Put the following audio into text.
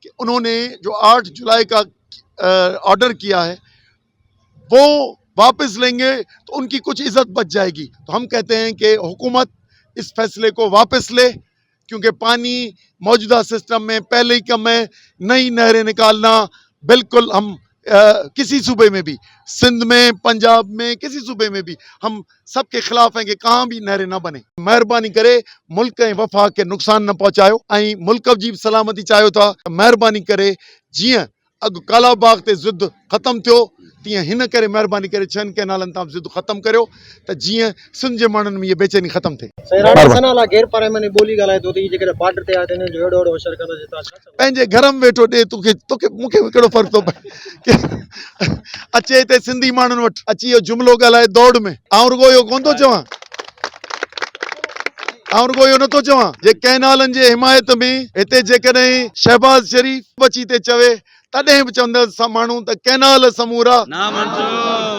कि उन्होंने जो 8 जुलाई का ऑर्डर किया है वो वापस लेंगे तो उनकी कुछ इज्जत बच जाएगी। तो हम कहते हैं कि हुकूमत इस फैसले को वापस ले, क्योंकि पानी मौजूदा सिस्टम में पहले ही कम है। नई नहरें निकालना बिल्कुल हम किसी सूबे में भी, सिंध में, पंजाब में, किसी सूबे में भी हम सबके खिलाफ हैं कि कहाँ भी नहरें ना बने। महिरबानी करे मुल्क ऐं वफ़ा के नुक़सान न पहुचायो ऐं मुल्क जी भी सलामती चाहियो था। महिरबानी करे जीअं अॻु कालाबाग ते ज़िद ख़त्म थियो तीअं हिन करे महिरबानी करे 6 कैनालनि तां ज़िद ख़त्म करियो त जीअं सिंध जे माण्हुनि में इहा बेचैनी ख़त्म थिए। बॉर्डर ते आते ने जो एड़ो होशियार कंदा जे ता पंहिंजे घर में वेठो ॾे तोखे तोखे मूंखे कहिड़ो फ़र्क़ु थो पए अचे हिते सिंधी माण्हुनि वटि अची इहो जुमिलो ॻाल्हाए दौड़ में। आउं रुॻो इहो कोन थो चवां, आउं रुॻो इहो नथो चवां जे कैनालनि जे हिमायत में हिते जेकॾहिं शहबाज़ शरीफ़ अची ते चवे तॾहिं बि चवंदा माण्हू त कैनाल समूरा